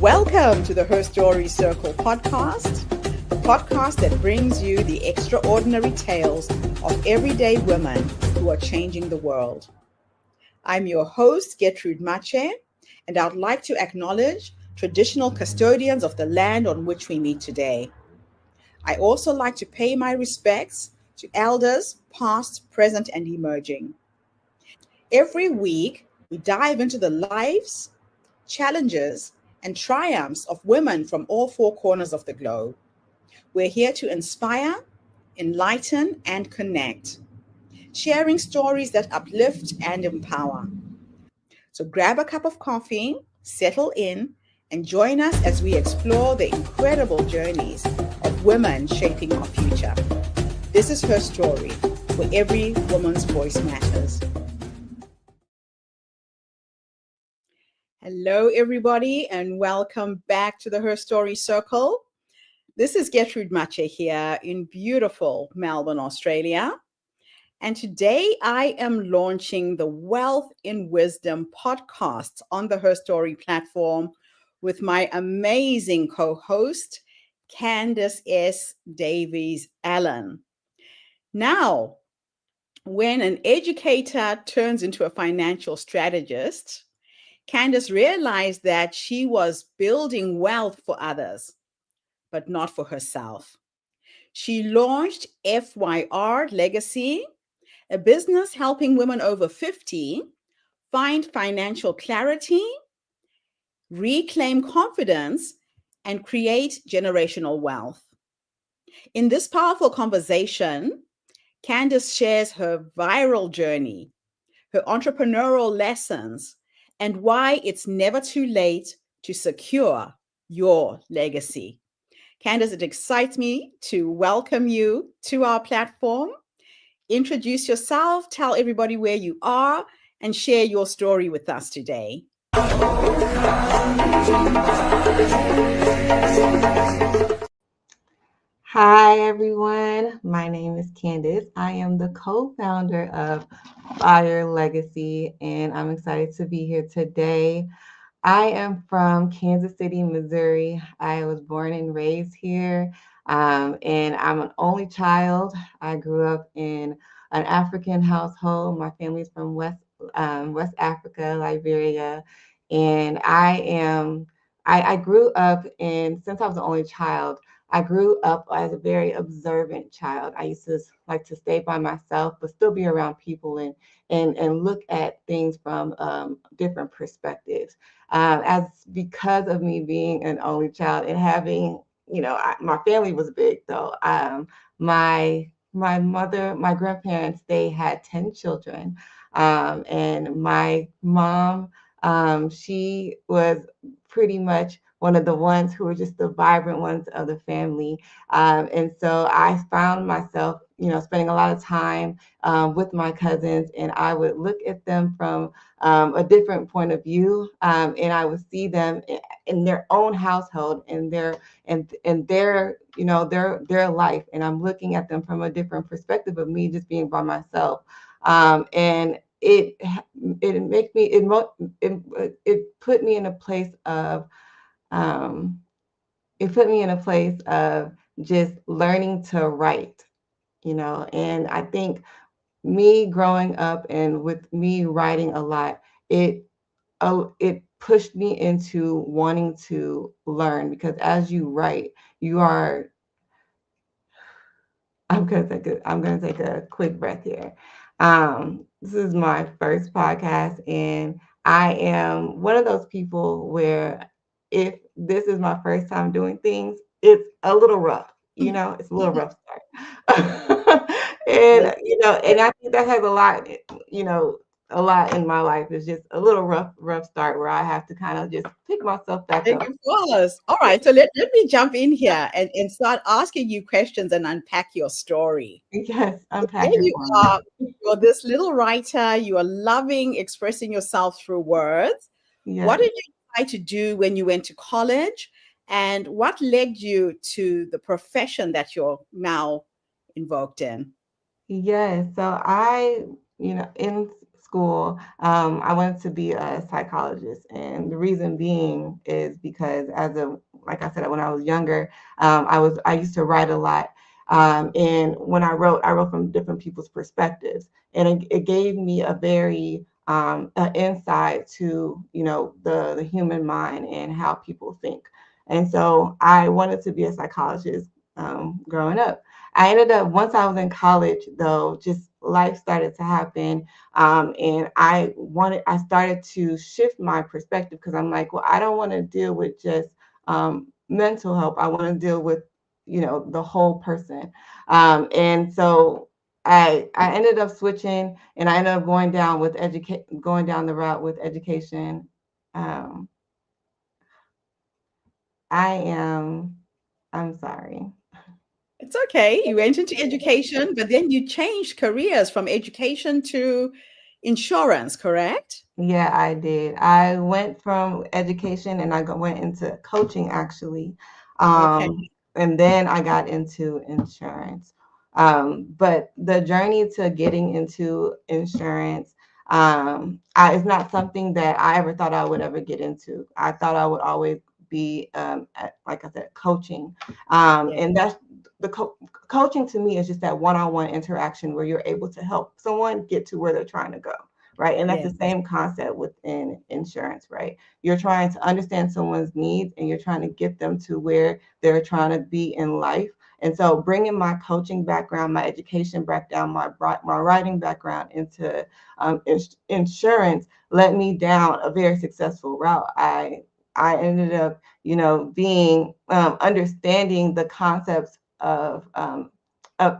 Welcome to the Her Story Circle podcast, the podcast that brings you the extraordinary tales of everyday women who are changing the world. I'm your host, Gertrude Mache, and I'd like to acknowledge traditional custodians of the land on which we meet today. I also like to pay my respects to elders, past, present, and emerging. Every week, we dive into the lives, challenges, and triumphs of women from all four corners of the globe. We're here to inspire, enlighten, and connect, sharing stories that uplift and empower. So grab a cup of coffee, settle in, and join us as we explore the incredible journeys of women shaping our future. This is Her Story, where every woman's voice matters. Hello, everybody, and welcome back to the Her Story Circle. This is Gertrude Mache here in beautiful Melbourne, Australia. And today I am launching the Wealth in Wisdom podcast on the Her Story platform with my amazing co-host, Candice S. Davies-Allen. Now, when an educator turns into a financial strategist, Candice realized that she was building wealth for others, but not for herself. She launched FYR Legacy, a business helping women over 50 find financial clarity, reclaim confidence, and create generational wealth. In this powerful conversation, Candice shares her viral journey, her entrepreneurial lessons, and why it's never too late to secure your legacy. Candice, it excites me to welcome you to our platform. Introduce yourself, tell everybody where you are, and share your story with us today. Hi, everyone. My name is Candice. I am the co-founder of FYR Legacy, and I'm excited to be here today. I am from Kansas City, Missouri. I was born and raised here, and I'm an only child. I grew up in an African household. My family's from West Africa, Liberia, and I grew up since I was the only child, I grew up as a very observant child. I used to like to stay by myself, but still be around people and look at things from different perspectives. Because of me being an only child and having, my family was big though. My mother, my grandparents, they had 10 children, and my mom, she was pretty much one of the ones who were just the vibrant ones of the family. And so I found myself, spending a lot of time with my cousins, and I would look at them from a different point of view, and I would see them in their own household and their their life, and I'm looking at them from a different perspective of me just being by myself, and it put me in a place of just learning to write, and I think me growing up and with me writing a lot, it pushed me into wanting to learn, because as you write, I'm gonna take a quick breath here. This is my first podcast, and I am one of those people where if this is my first time doing things, it's a little rough. It's a little rough start. And I think that has a lot in my life is just a little rough start where I have to kind of just pick myself back up. Of course. All right. So let me jump in here and start asking you questions and unpack your story. Yes, There unpack it you for are. me. You're this little writer. You are loving expressing yourself through words. What Yes. did you try to do when you went to college? And what led you to the profession that you're now invoked in? Yes. So in school, I wanted to be a psychologist. And the reason being is because like I said, when I was younger, I used to write a lot. And when I wrote from different people's perspectives. And it gave me a very insight to, the human mind and how people think. And so I wanted to be a psychologist growing up. I ended up, once I was in college, though, just life started to happen. And I started to shift my perspective because I'm like, well, I don't want to deal with just mental health. I want to deal with, the whole person. And so I ended up switching, and I ended up going down the route with education. Um, I am, I'm sorry. It's okay. You went into education, but then you changed careers from education to insurance, correct? Yeah, I did. I went from education and went into coaching actually. Okay. And then I got into insurance. But the journey to getting into insurance, it's not something that I ever thought I would ever get into. I thought I would always be, like I said, coaching. Yeah. And that's coaching to me is just that one-on-one interaction where you're able to help someone get to where they're trying to go. Right. And that's Yeah. the same concept within insurance, right? You're trying to understand someone's needs and you're trying to get them to where they're trying to be in life. And so bringing my coaching background, my education background, my writing background into insurance led me down a very successful route. I ended up, being understanding the concepts of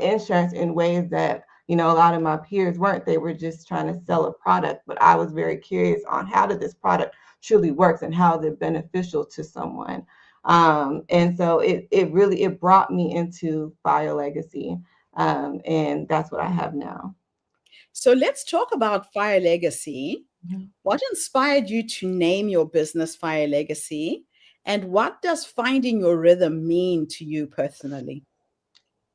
insurance in ways that a lot of my peers weren't. They were just trying to sell a product, but I was very curious on how did this product truly works and how is it beneficial to someone. And so it brought me into FYR Legacy, and that's what I have now. So let's talk about FYR Legacy. Mhm. What inspired you to name your business FYR Legacy? And what does finding your rhythm mean to you personally?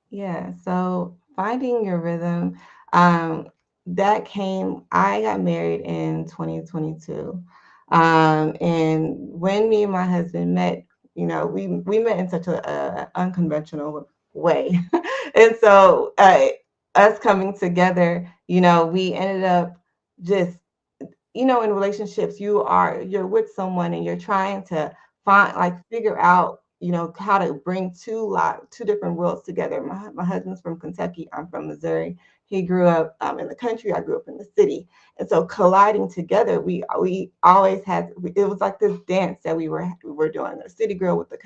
Yeah, so finding your rhythm, I got married in 2022. And when me and my husband met, we met in such a unconventional way. And so us coming together, we ended up just in relationships, you're with someone and you're trying to figure out, how to bring two different worlds together. My husband's from Kentucky. I'm from Missouri. He grew up in the country. I grew up in the city. And so colliding together, we always had, it was like this dance that we were doing, a city girl with the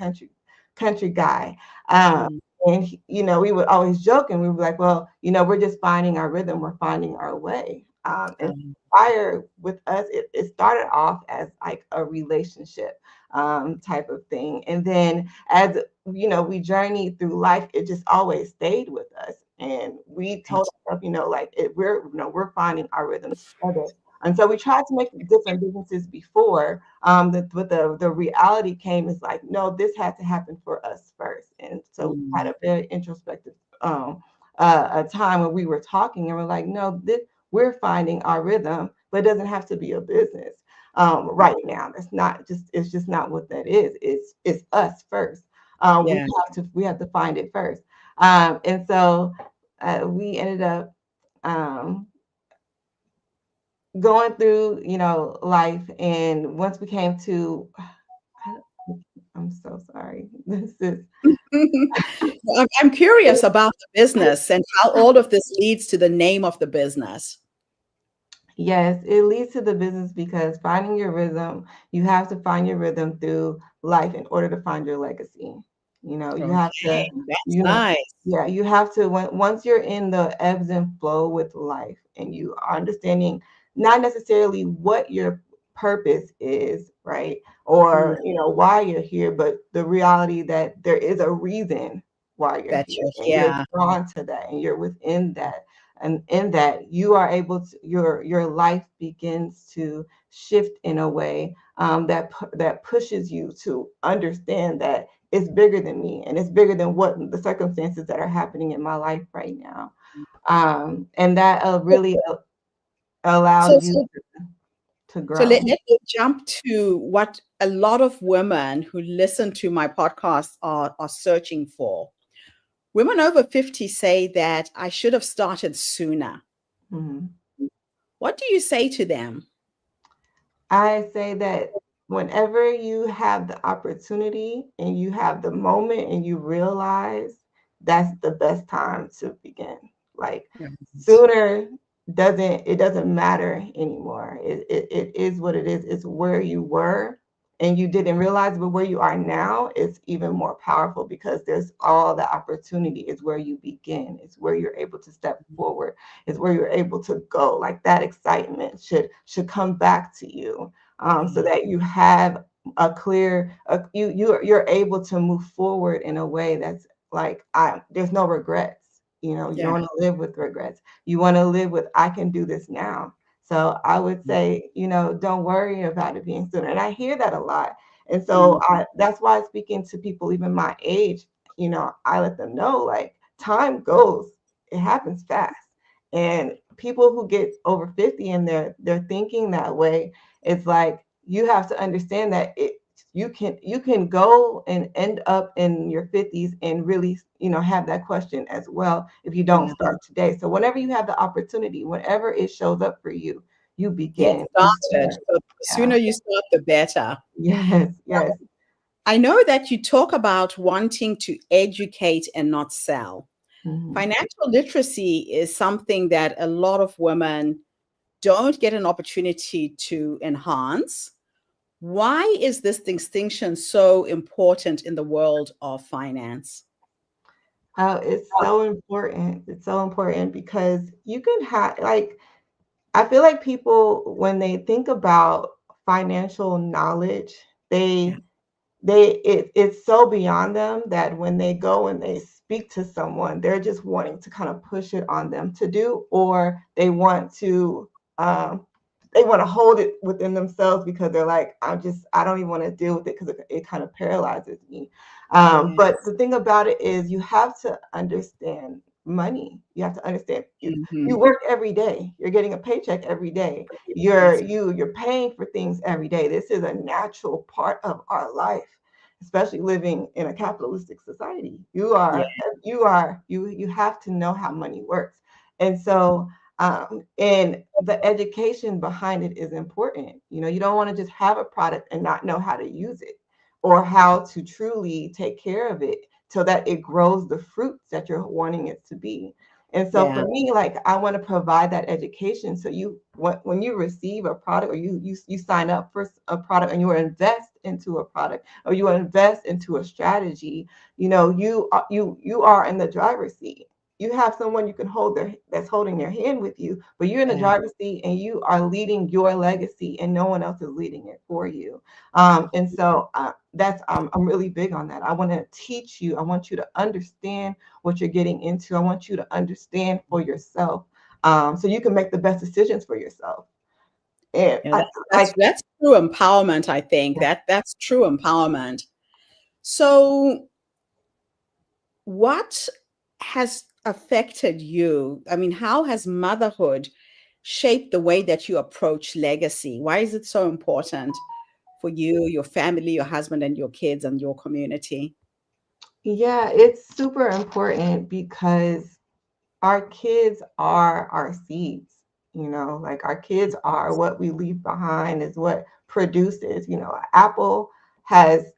country guy. Um, Mm. and we would always joke and we would be like, well, we're just finding our rhythm. We're finding our way. And Um, fire with us, it started off as like a relationship type of thing. And then as we journeyed through life, it just always stayed with us. And we told right. ourselves, we're finding our rhythms together. And so we tried to make different businesses before, but the reality came is like, no, this had to happen for us first. And so we had Mm. a very introspective a time when we were talking and we're like, no, we're finding our rhythm, but it doesn't have to be a business right now. It's just not what that is. It's us first. Yeah. We have to find it first. And so we ended up um, going through, life. And once we came to, I'm so sorry. This is I'm curious about the business and how all of this leads to the name of the business. Yes, it leads to the business because finding your rhythm, you have to find your rhythm through life in order to find your legacy. You have to, Okay, that's you know, nice. yeah, you have to, once you're in the ebbs and flow with life and you are understanding not necessarily what your purpose is, right? Mm, Or, why you're here, but the reality that there is a reason why you're that here you're and you're here. drawn to that and you're within that, and in that you are able to your life begins to shift in a way that pushes you to understand that it's bigger than me and it's bigger than what the circumstances that are happening in my life right now, and that really So, allows you so, to so grow. let me jump to what a lot of women who listen to my podcast are searching for. Women over 50 say that I should have started sooner. Mhm. What do you say to them? I say that whenever you have the opportunity and you have the moment and you realize, that's the best time to begin. Like, Right. sooner doesn't matter anymore. It is what it is. It's where you were and you didn't realize, but where you are now is even more powerful because there's all the opportunity is where you begin. It's where you're able to step forward. It's where you're able to go. Like, that excitement should come back to you, so Yeah. that you have a clear, you're able to move forward in a way that's like, there's no regrets. You Yeah. don't want to live with regrets. You want to live with, I can do this now. So I would say, don't worry about it being sooner. And I hear that a lot. And so Mhm. that's why speaking to people even my age, I let them know, like, time goes, it happens fast. And people who get over 50 and they're thinking that way, it's like, you have to understand that you can go and end up in your 50s and really, have that question as well if you don't Yeah. start today. So whenever you have the opportunity, whenever it shows up for you, you Get begin. You started. start. So the Yeah. sooner you start, the better. Yes, yes. I know that you talk about wanting to educate and not sell. Mhm. Financial literacy is something that a lot of women don't get an opportunity to enhance. Why is this distinction so important in the world of finance? Oh, it's so important. It's so important because you can have, like, I feel like people, when they think about financial knowledge, Yeah. it's so beyond them that when they go and they speak to someone, they're just wanting to kind of push it on them to do, or um, they want to hold it within themselves because they're like, I don't even want to deal with it because it kind of paralyzes me. Yeah. But the thing about it is, you have to understand money. You have to understand, you Mhm. work every day. You're getting a paycheck every day. Yes. You're paying for things every day. This is a natural part of our life, especially living in a capitalistic society. Yeah. You have to know how money works. And so, and the education behind it is important. You don't want to just have a product and not know how to use it or how to truly take care of it so that it grows the fruits that you're wanting it to be. And so Yeah. for me, like, I want to provide that education. So when you receive a product, or you sign up for a product and you invest into a product, or you invest into a strategy, you are in the driver's seat. You have someone you can that's holding their hand with you, but you're in the Yeah. driver's seat and you are leading your legacy, and no one else is leading it for you. And so that's I'm really big on that. I want to teach you. I want you to understand what you're getting into. I want you to understand for yourself, so you can make the best decisions for yourself. And Yeah. I That's like, that's true empowerment, I think. That's true empowerment. So what has affected you? I mean, how has motherhood shaped the way that you approach legacy? Why is it so important for you, your family, your husband, and your kids and your community? yeah, it's super important because our kids are our seeds. Like, our kids are what we leave behind, is what produces. An apple has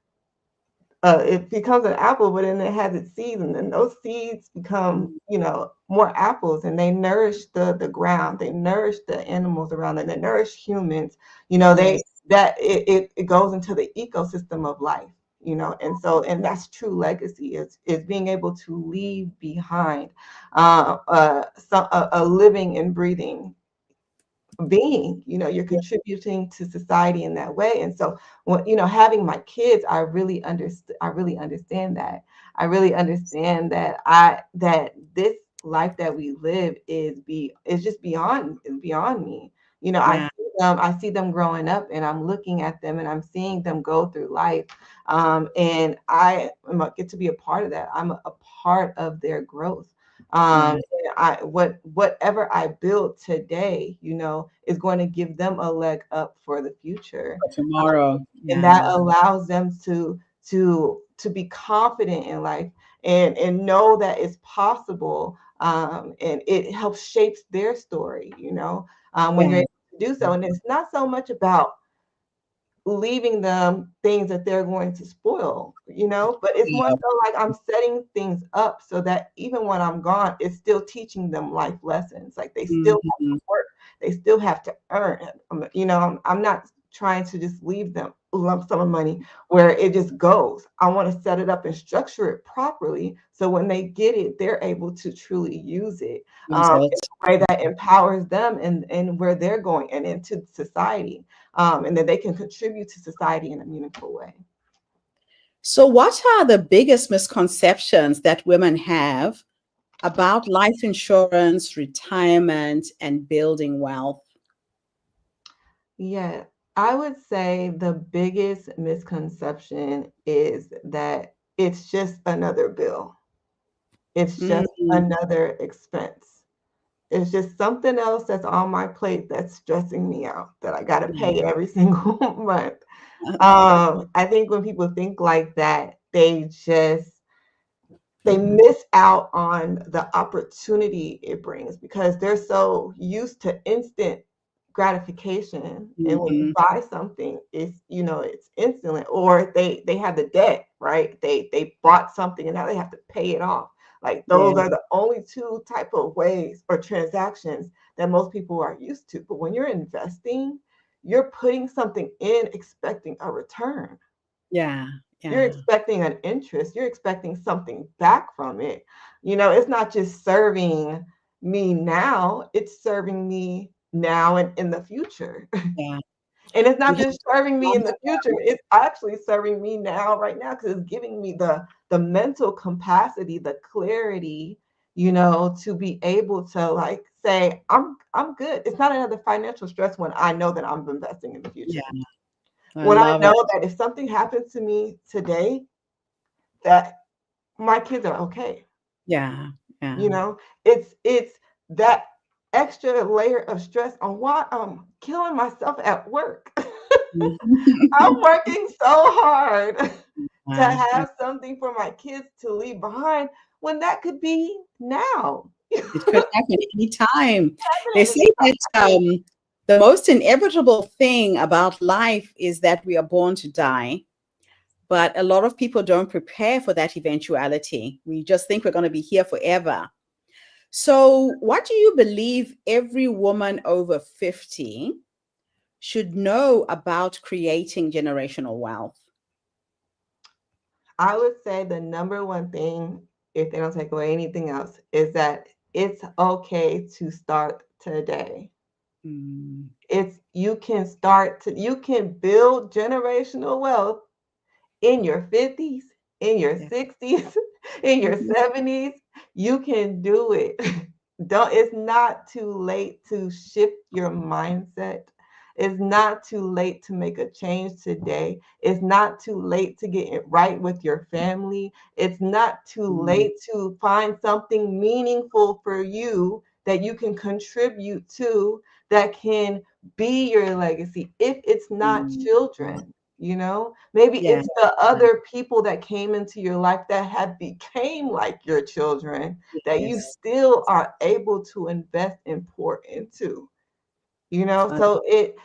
it becomes an apple, but then it has its seeds, and then those seeds become, Mm. more apples, and they nourish the ground, they nourish the animals around them, they nourish humans. They Yes. that it goes into the ecosystem of life. And that's true legacy, is being able to leave behind a living and breathing being. You're Yeah. contributing to society in that way. And so, when having my kids, I really understand that. I really understand that this life that we live is just beyond me. Yeah. I see them growing up, and I'm looking at them, and I'm seeing them go through life, and get to be a part of that. I'm a part of their growth. Yeah. Whatever I build today, is going to give them a leg up for the future. For tomorrow. And that Yeah. allows them to be confident in life and know that it's possible. And it helps shapes their story, when you're Yeah. able to do so. And it's not so much about leaving them things that they're going to spoil, but it's more Yeah. so like I'm setting things up so that even when I'm gone, it's still teaching them life lessons. Like they still have to Mhm. work, they still have to earn. I'm not trying to just leave them a lump sum of money where it just goes. I want to set it up and structure it properly so when they get it, they're able to truly use it Use in it. a way that empowers them and where they're going and into society, and that they can contribute to society in a meaningful way. So, what are the biggest misconceptions that women have about life insurance, retirement, and building wealth? Yeah, I would say the biggest misconception is that it's just another bill. It's just Mm. another expense. It's just something else that's on my plate that's stressing me out that I got to pay Yeah. every single month. I think when people think like that, they miss out on the opportunity it brings because they're so used to instant gratification. And when you Mhm. buy something, it's instant, or they have the debt, right? They bought something and now they have to pay it off. Like Yeah. those are the only two type of ways or transactions that most people are used to. But when you're investing, you're putting something in expecting a return. Yeah. You're Yeah. expecting an interest. You're expecting something back from it. It's not just serving me now, it's serving me now and in the future. Yeah. And it's We not have just serving me in long the future, it's actually serving me now, right now, because it's giving me the mental capacity, the clarity, to be able to like say, I'm good. It's not another financial stress when I know that I'm investing in the Yeah. future. I When I love it. know that if something happens to me today, that my kids are okay. Yeah. Yeah. You know, it's that extra layer of stress on why I'm killing myself at work. I'm working so hard to Yeah. have something for my kids to leave behind when that could be now. It could happen anytime. They say that the most inevitable thing about life is that we are born to die, but a lot of people don't prepare for that eventuality. We just think we're going to be here forever. So, what do you believe every woman over 50 should know about creating generational wealth? I would say the number one thing, if they don't take away anything else, is that it's okay to start today. Mm, It's you can build generational wealth in your 50s, in your yeah. 60s, in your 70s. You can do it. Don't It's not too late to shift your mindset. It's not too late to make a change today. It's not too late to get it right with your family. It's not too Mm, late to find something meaningful for you that you can contribute to, that can be your legacy. If it's not mm, children, maybe yeah. it's the other people that came into your life that have became like your children, that you Yes. still are able to invest and pour into. I So it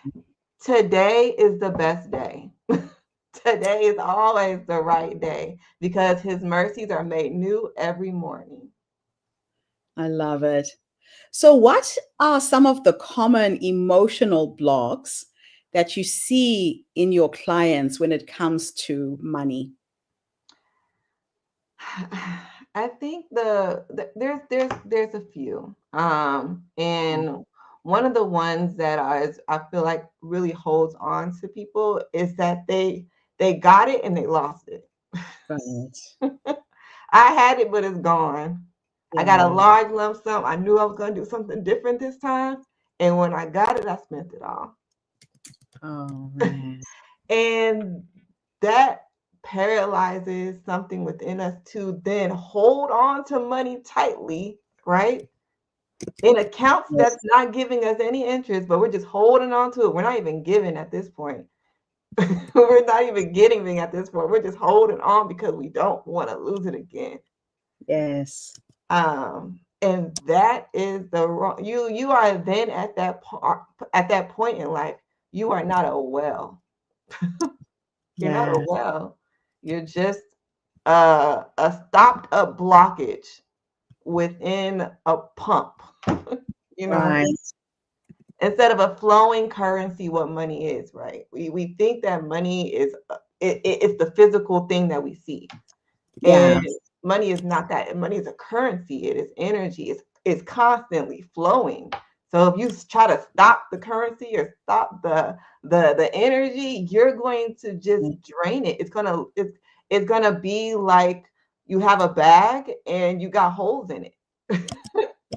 today is the best day. Today is always the right day because his mercies are made new every morning. I love it. So, what are some of the common emotional blocks that you see in your clients when it comes to money? I think there's a few, and one of the ones that I feel like really holds on to people is that they got it and they lost it. Right. I had it, but it's gone. I got a Yeah. large lump sum. I knew I was going to do something different this time, and when I got it, I spent it all. Oh, man. And that paralyzes something within us to then hold on to money tightly, right? In accounts that's not giving us any interest, but we're just holding on to it. We're not even giving at this point. We're not even getting at this point. We're just holding on because we don't want to lose it again. Yes. And that is the wrong. You are then at that point in life. You are not a well. You're not a Yeah. well. You're just a stopped up blockage within a pump. You know, Right. instead of a flowing currency, what money is, right? We think that money is it's the physical thing that we see, Yeah. and money is not that. Money is a currency. It is energy. It's constantly flowing. So if you try to stop the currency or stop the energy, you're going to just drain it. It's gonna be like you have a bag and you got holes in it.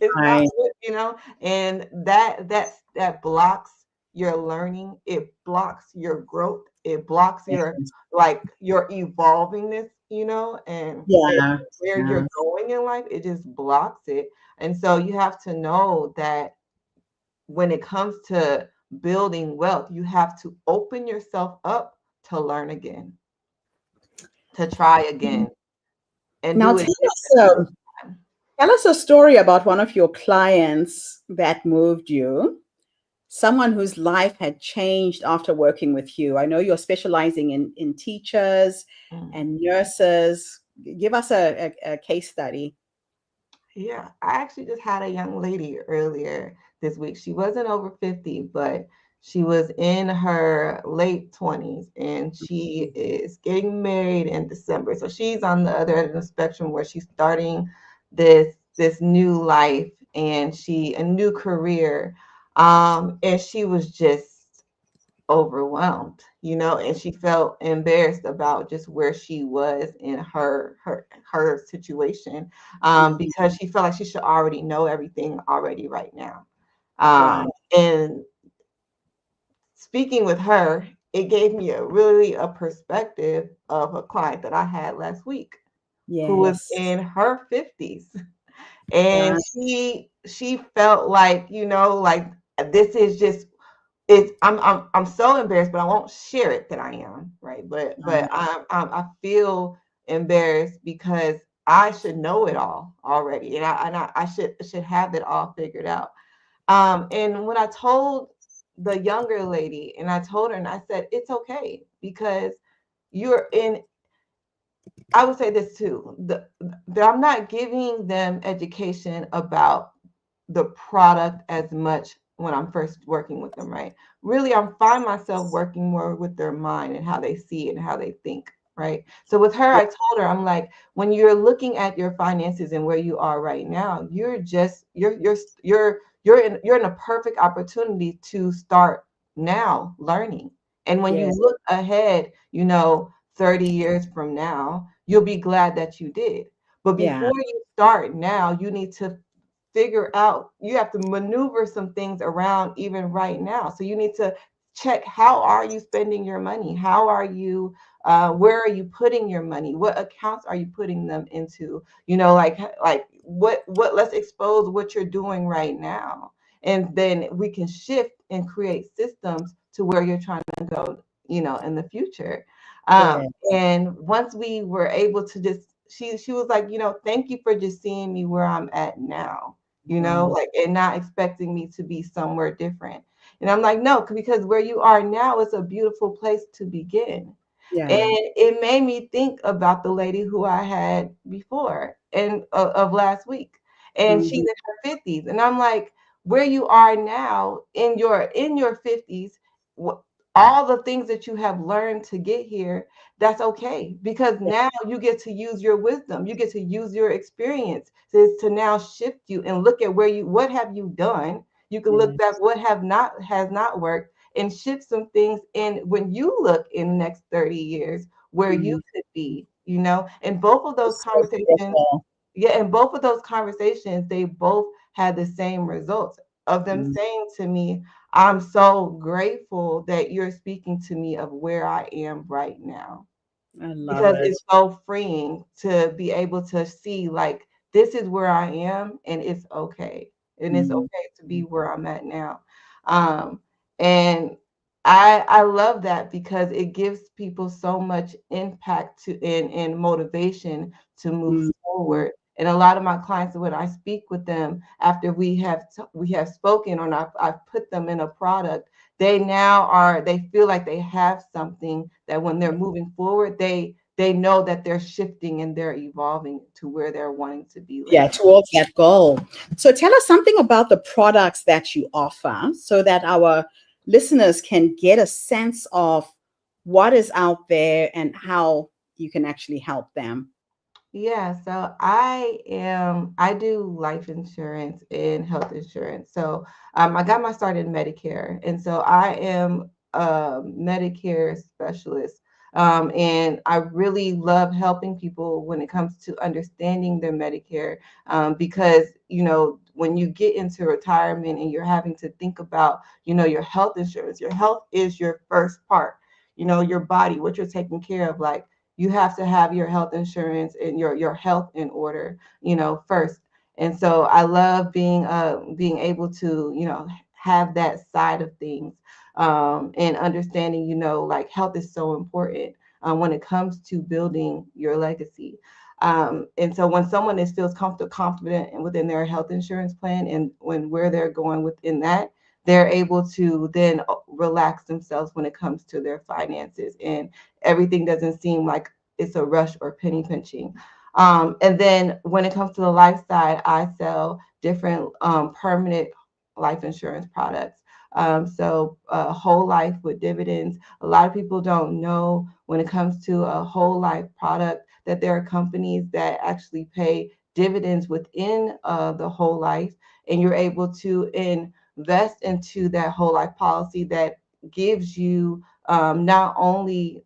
It's not Right. good, and that blocks your learning. It blocks your growth. It blocks your Yes. your evolvingness, and Yeah. where Yeah. you're going in life. It just blocks it. And so you have to know that when it comes to building wealth, you have to open yourself up to learn again, to try again, and Now do it tell us, differently this time. tell us a story about one of your clients that moved you, someone whose life had changed after working with you. I know you're specializing in teachers Mm. and nurses. Give us a case study. Yeah, I actually just had a young lady earlier this week. She wasn't over 50, but she was in her late 20s, and she is getting married in December. So she's on the other end of the spectrum where she's starting this new life and a new career. And she was just overwhelmed, and she felt embarrassed about just where she was in her situation, Mhm. because she felt like she should already know everything already right now. Right. And speaking with her, it gave me a perspective of a client that I had last week who was Yes. in her 50s, and Right. she felt like, like this is just it's I'm so embarrassed, but I won't share it that I am, right. But Right. I feel embarrassed because I should know it all already, and I should have it all figured out. And when I told the younger lady, and I told her, and I said it's okay because you're in. I would say this too. I'm not giving them education about the product as much when I'm first working with them, right? Really, I find myself working more with their mind and how they see it and how they think, right? So with her, Yeah. I told her, I'm like, when you're looking at your finances and where you are right now, you're in a perfect opportunity to start now learning. And when you Yes. look ahead, 30 years from now, you'll be glad that you did. But Yeah. before you start now, you need to figure out, you have to maneuver some things around even right now. So you need to check, how are you spending your money? How are you, where are you putting your money? What accounts are you putting them into? Like what, let's expose what you're doing right now. And then we can shift and create systems to where you're trying to go, in the future. Um, Yes. and once we were able to just, she was like, thank you for just seeing me where I'm at now, Wow. like, and not expecting me to be somewhere different. And I'm like, no, because where you are now is a beautiful place to begin. And Yeah. it made me think about the lady who I had before and of last week. And she's Mhm. in her 50s. And I'm like, where you are now in your 50s, all the things that you have learned to get here, that's okay, because now you get to use your wisdom, you get to use your experience to now shift you and look at what have you done. You can look Yes. back what has not worked and shift some things. And when you look in the next 30 years where you Mhm. could be, and both of those It's so conversations, beautiful. yeah, and both of those conversations, they both had the same results of them Mm. saying to me, I'm so grateful that you're speaking to me of where I am right now, I love because it. it's so freeing to be able to see, like, this is where I am, and it's okay. And it's Mm. okay to be where I'm at now. Um, and I love that because it gives people so much impact to and motivation to move Mm. forward. And a lot of my clients, when I speak with them after we have spoken, or I've put them in a product, they feel like they have something that when they're moving forward, they know that they're shifting and they're evolving to where they're wanting to be Yeah, later. towards that goal. So tell us something about the products that you offer so that our listeners can get a sense of what is out there and how you can actually help them. Yeah, so I do life insurance and health insurance. So I got my start in Medicare, and so I am a Medicare specialist. And I really love helping people when it comes to understanding their Medicare, because when you get into retirement and you're having to think about your health insurance, your health is your first part. Your body, what you're taking care of, like you have to have your health insurance and your health in order, first. And so I love being able to, have that side of things, and understanding, like health is so important when it comes to building your legacy. And so when someone feels comfortable, confident within their health insurance plan and where they're going within that, they're able to then relax themselves when it comes to their finances, and everything doesn't seem like it's a rush or penny pinching. And then when it comes to the life side, I sell different permanent life insurance products. So whole life with dividends. A lot of people don't know when it comes to a whole life product that there are companies that actually pay dividends within the whole life, and you're able to invest into that whole life policy that gives you not only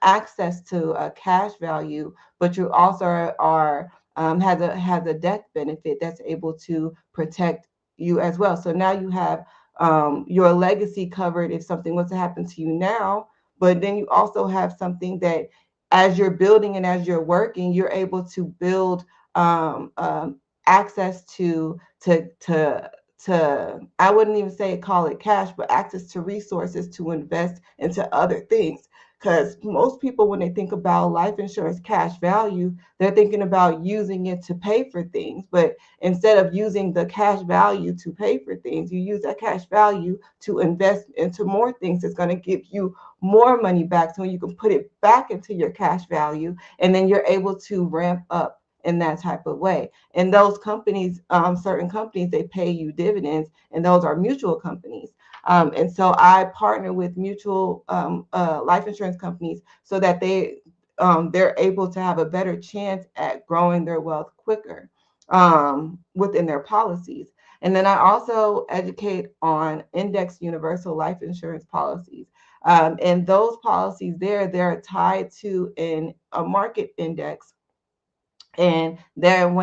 access to a cash value, but you also are has a death benefit that's able to protect you as well. So now you have your legacy covered if something was to happen to you now, but then you also have something that as you're building and as you're working, you're able to build access to I wouldn't even say call it cash, but access to resources to invest into other things. Because most people, when they think about life insurance cash value, they're thinking about using it to pay for things. But instead of using the cash value to pay for things, you use that cash value to invest into more things that's going to give you more money back. So you can put it back into your cash value, and then you're able to ramp up in that type of way. And those companies, certain companies, they pay you dividends, and those are mutual companies. And so I partner with mutual life insurance companies so that they're able to have a better chance at growing their wealth quicker within their policies. And then I also educate on index universal life insurance policies. And those policies they're tied to a market index, and then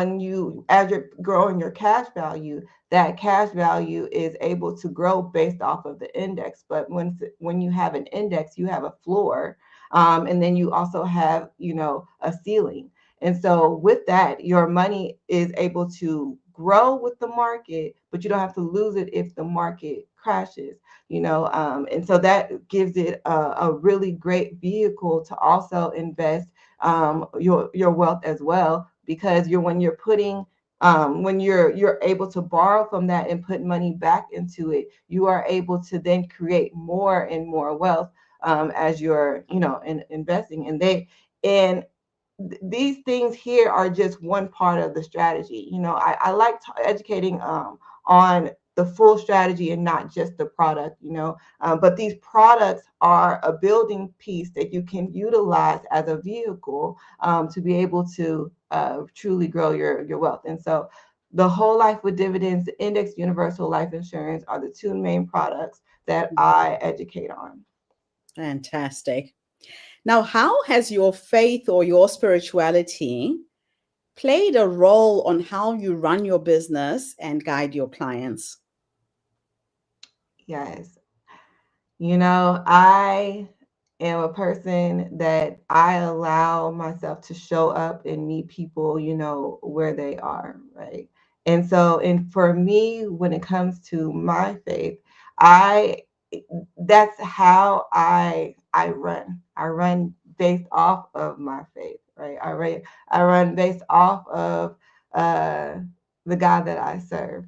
as you're growing your cash value, that cash value is able to grow based off of the index. But when you have an index, you have a floor, and then you also have, a ceiling. And so with that, your money is able to grow with the market, but you don't have to lose it if the market crashes. And so that gives it a really great vehicle to also invest your wealth as well, because when you're able to borrow from that and put money back into it, you are able to then create more and more wealth as you're investing. And these things here are just one part of the strategy. I like educating on the full strategy and not just the product, but these products are a building piece that you can utilize as a vehicle to be able to truly grow your wealth. And so the whole life with dividends, the index universal life insurance are the two main products that I educate on. Fantastic. Now, how has your faith or your spirituality played a role on how you run your business and guide your clients? Yes. I am a person that I allow myself to show up and meet people, where they are, right? And for me, when it comes to my faith, I that's how I run. I run based off of my faith, right? I run based off of uh the God that I serve.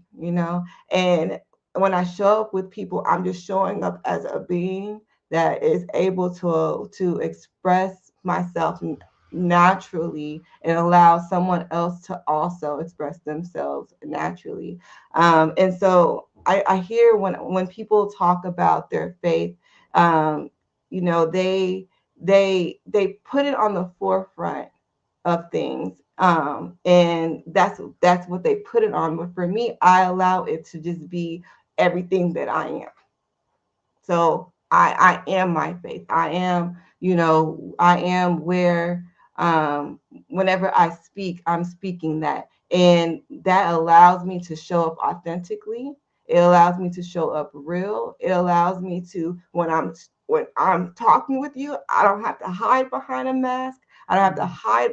And when I show up with people, I'm just showing up as a being that is able to express myself naturally and allow someone else to also express themselves naturally. And so I hear when people talk about their faith, um, they put it on the forefront of things. And that's what they put it on. But for me, I allow it to just be everything that I am. So I am my faith. I am where whenever I speak, I'm speaking that. And that allows me to show up authentically. It allows me to show up real. It allows me to when I'm talking with you, I don't have to hide behind a mask. I don't have to hide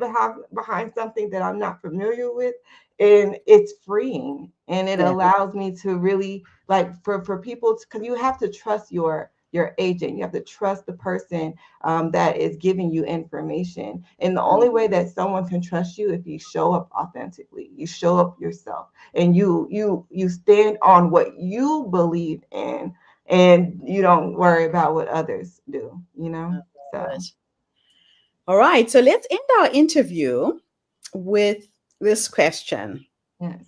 behind something that I'm not familiar with. And it's freeing. And it Yeah. allows me to really like for people, because you have to trust your agent. You have to trust the person that is giving you information. And the only way that someone can trust you if you show up authentically, you show up yourself, and you stand on what you believe in, and you don't worry about what others do. So All right. So let's end our interview with this question. yes.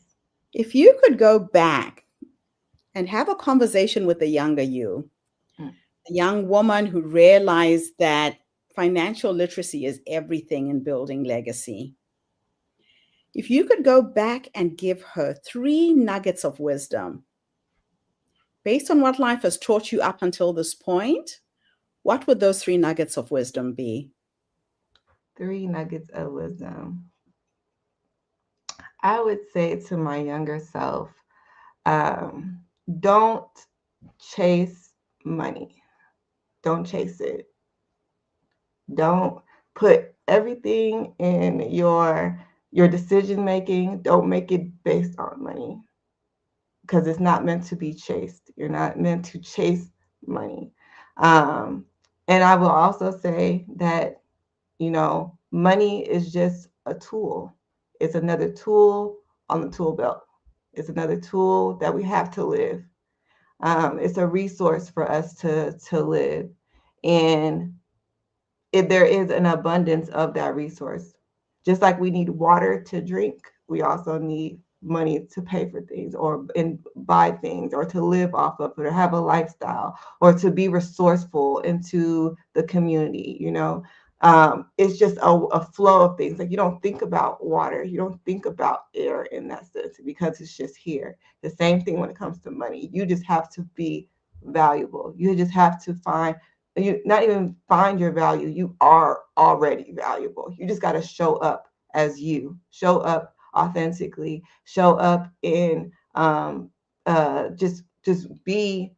If you could go back and have a conversation with the younger you, Mm. a young woman who realized that financial literacy is everything in building legacy, if you could go back and give her three nuggets of wisdom based on what life has taught you up until this point, what would those three nuggets of wisdom be? Three nuggets of wisdom. I would say to my younger self, um, don't chase money. Don't chase it. Don't put everything in your decision making. Don't make it based on money, because it's not meant to be chased. You're not meant to chase money. Um, and I will also say that money is just a tool. It's another tool on the tool belt. It's another tool that we have to live. It's a resource for us to live, and if there is an abundance of that resource. Just like we need water to drink, we also need money to pay for things or and buy things or to live off of or have a lifestyle or to be resourceful into the community. It's just a flow of things. Like you don't think about water, you don't think about air in that sense because it's just here. The same thing when it comes to money. You just have to be valuable. You just have to find you not even find your value. You are already valuable. You just got to show up as you, show up authentically, show up in just be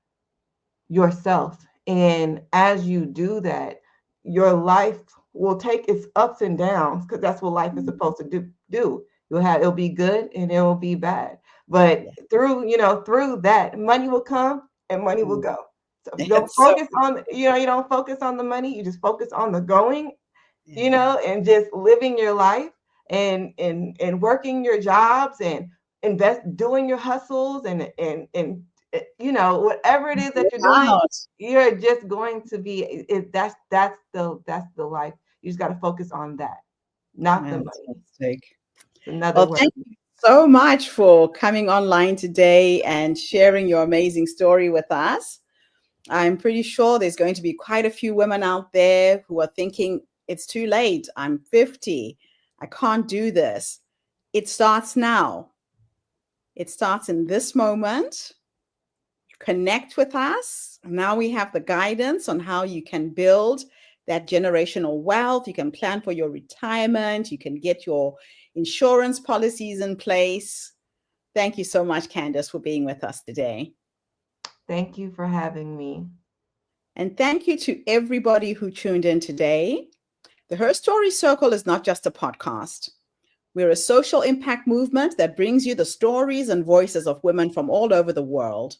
yourself. And as you do that, your life will take its ups and downs, because that's what life is supposed to do. It'll be good and it will be bad. But Yeah. through that, money will come and money will go. So you don't That's so focus on, you don't focus on the money, you just focus on the going, yeah. and just living your life and working your jobs and doing your hustles and whatever it is that you're doing, Out. you're just going to be that's the life. You just got to focus on that, not the money. Fantastic. It's another Well, word. thank you so much for coming online today and sharing your amazing story with us. I'm pretty sure there's going to be quite a few women out there who are thinking, it's too late. I'm 50. I can't do this. It starts now. It starts in this moment. Connect with us. Now we have the guidance on how you can build that generational wealth. You can plan for your retirement. You can get your insurance policies in place. Thank you so much, Candice, for being with us today. Thank you for having me. And thank you to everybody who tuned in today. The Her Story Circle is not just a podcast. We're a social impact movement that brings you the stories and voices of women from all over the world.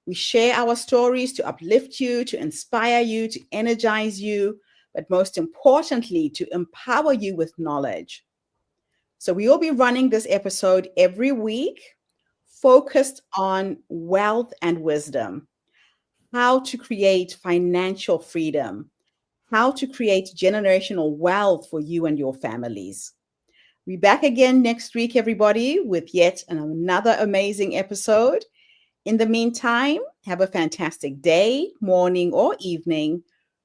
We share our stories to uplift you, to inspire you, to energize you, but most importantly, to empower you with knowledge. So we will be running this episode every week, focused on wealth and wisdom, how to create financial freedom, how to create generational wealth for you and your families. We're back again next week, everybody, with yet another amazing episode. In the meantime, have a fantastic day, morning, or evening,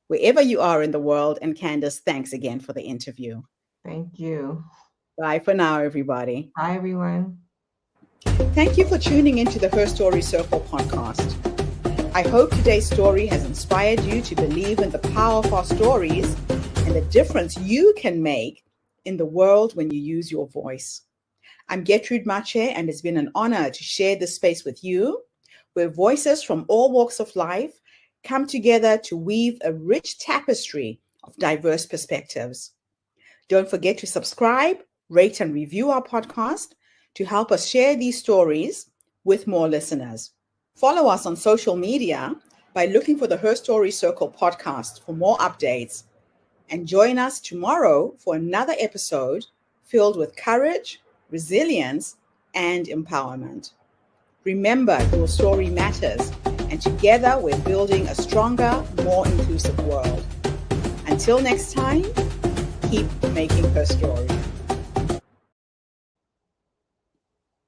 wherever you are in the world. And Candice, thanks again for the interview. Thank you. Bye for now, everybody. Bye, everyone. Thank you for tuning into the Her Story Circle podcast. I hope today's story has inspired you to believe in the power of our stories and the difference you can make in the world when you use your voice. I'm Gertrude Mache, and it's been an honor to share this space with you, where voices from all walks of life come together to weave a rich tapestry of diverse perspectives. Don't forget to subscribe, rate, and review our podcast to help us share these stories with more listeners. Follow us on social media by looking for the Her Story Circle podcast for more updates. And join us tomorrow for another episode filled with courage, resilience, and empowerment. Remember, your story matters, and together we're building a stronger, more inclusive world. Until next time, keep making her story.